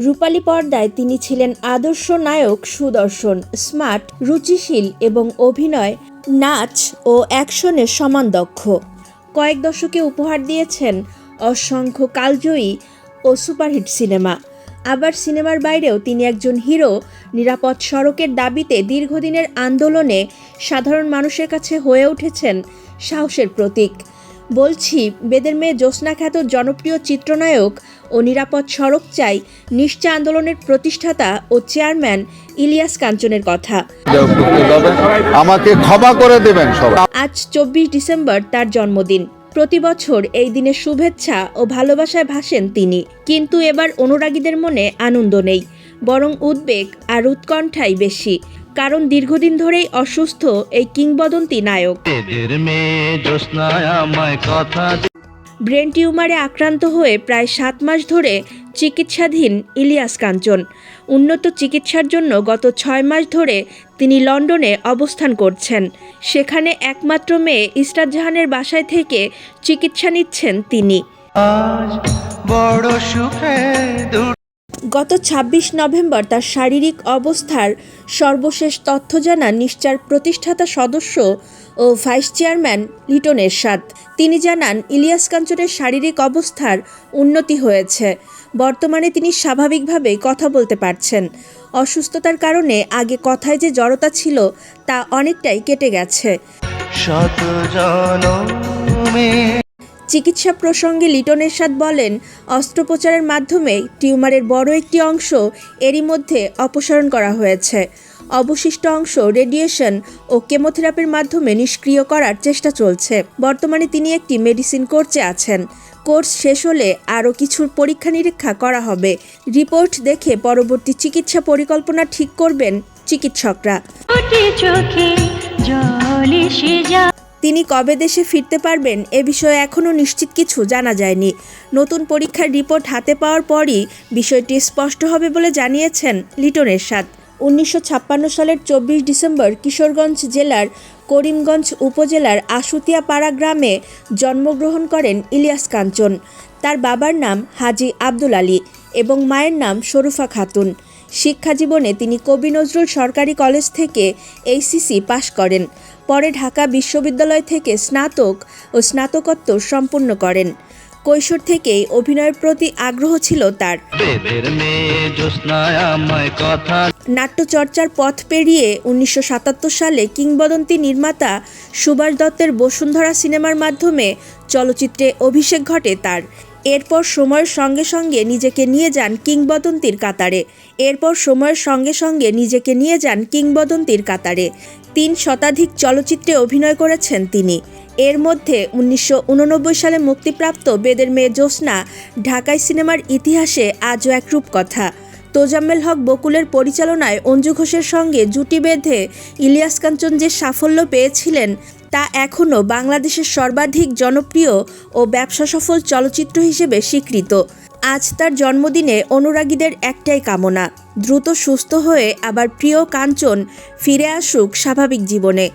রূপালী পর্দায় তিনি ছিলেন আদর্শ নায়ক, সুদর্শন, স্মার্ট, রুচিশীল এবং অভিনয়, নাচ ও অ্যাকশনে সমান দক্ষ। কয়েক দশকে উপহার দিয়েছেন অসংখ্য কালজয়ী ও সুপারহিট সিনেমা। আবার সিনেমার বাইরেও তিনি একজন হিরো। নিরাপদ সড়কের দাবিতে দীর্ঘদিনের আন্দোলনে সাধারণ মানুষের কাছে হয়ে উঠেছেন সাহসের প্রতীক। বলছি বেদের মেয়ে জ্যোৎস্না খ্যাত জনপ্রিয় চিত্রনায়ক ও নিরাপদ সড়ক চাই নিশ্চয় আন্দোলনের প্রতিষ্ঠাতা ও চেয়ারম্যান ইলিয়াস কাঞ্চনের কথা। আমাকে ক্ষমা করে দেবেন সবাই। আজ 24 ডিসেম্বর তার জন্মদিন। প্রতি বছর এই দিনে শুভেচ্ছা ও ভালোবাসায় ভাসেন তিনি, কিন্তু এবার অনুরাগীদের মনে আনন্দ নেই, বরং উদ্বেগ আর উৎকণ্ঠাই বেশি। কারণ দীর্ঘদিন ধরেই অসুস্থ এই কিংবদন্তি নায়ক। ব্রেন টিউমারে আক্রান্ত হয়ে প্রায় 7 মাস ধরে চিকিৎসাধীন ইলিয়াস কাঞ্চন। উন্নত চিকিৎসার জন্য গত 6 মাস ধরে তিনি লন্ডনে অবস্থান করছেন। সেখানে একমাত্র মেয়ে ইসরাত জাহানের বাসায় থেকে চিকিৎসা নিচ্ছেন তিনি। গত 26 নভেম্বর তার শারীরিক অবস্থার সর্বশেষ তথ্য জানান নিশ্চার প্রতিষ্ঠাতা সদস্য ও ভাইস চেয়ারম্যান লিটন এরশাদ। তিনি জানান, ইলিয়াস কাঞ্চনের শারীরিক অবস্থার উন্নতি হয়েছে। বর্তমানে তিনি স্বাভাবিকভাবে কথা বলতে পারছেন। অসুস্থতার কারণে আগে কথায় যে জড়তা ছিল তা অনেকটাই কেটে গেছে। চিকিৎসা প্রসঙ্গে লিটন এরশাদ বলেন, অস্ত্রোপচারের মাধ্যমে টিউমারের বড় একটি অংশ এরই মধ্যে অপসারণ করা হয়েছে। অবশিষ্ট অংশ রেডিয়েশন ও কেমোথেরাপির মাধ্যমে নিষ্ক্রিয় করার চেষ্টা চলছে। বর্তমানে তিনি একটি মেডিসিন কোর্সে আছেন। কোর্স শেষ হলে আরও কিছু পরীক্ষা নিরীক্ষা করা হবে। রিপোর্ট দেখে পরবর্তী চিকিৎসা পরিকল্পনা ঠিক করবেন চিকিৎসকরা। তিনি কবে দেশে ফিরতে পারবেন এ বিষয়ে এখনও নিশ্চিত কিছু জানা যায়নি। নতুন পরীক্ষার রিপোর্ট হাতে পাওয়ার পরই বিষয়টি স্পষ্ট হবে বলে জানিয়েছেন লিটন এরশাদ। 1956 সালের 24 ডিসেম্বর কিশোরগঞ্জ জেলার করিমগঞ্জ উপজেলার আশুতিয়া পাড়া গ্রামে জন্মগ্রহণ করেন ইলিয়াস কাঞ্চন। তার বাবার নাম হাজী আব্দুল আলী এবং মায়ের নাম শরুফা খাতুন। শিক্ষা জীবনে তিনি কবি নজরুল সরকারি কলেজ থেকে এইচএসসি পাশ করেন। পরে ঢাকা বিশ্ববিদ্যালয় থেকে স্নাতক ও স্নাতকোত্তর সম্পূর্ণ করেন। কৈশোর থেকেই অভিনয়ের প্রতি আগ্রহ ছিল তার। নাট্যচর্চার পথ পেরিয়ে 1977 সালে কিংবদন্তি নির্মাতা সুভাষ দত্তের বসুন্ধরা সিনেমার মাধ্যমে চলচ্চিত্রে অভিষেক ঘটে তার। এরপর সময়ের সঙ্গে সঙ্গে নিজেকে নিয়ে যান কিংবদন্তির কাতারে। 3 শতাধিক চলচ্চিত্রে অভিনয় করেছেন তিনি। এর মধ্যে 1989 সালে মুক্তিপ্রাপ্ত বেদের মেয়ে জ্যোৎস্না ঢাকাই সিনেমার ইতিহাসে আজও এক রূপকথা। তোজাম্মেল হক বকুলের পরিচালনায় অঞ্জু ঘোষের সঙ্গে জুটি বেঁধে ইলিয়াস কাঞ্চন যে সাফল্য পেয়েছিলেন তা এখনও বাংলাদেশের সর্বাধিক জনপ্রিয় ও ব্যবসা সফল চলচ্চিত্র হিসেবে স্বীকৃত। আজ তার জন্মদিনে অনুরাগীদের একটাই কামনা, দ্রুত সুস্থ হয়ে আবার প্রিয় কাঞ্চন ফিরে আসুক স্বাভাবিক জীবনে।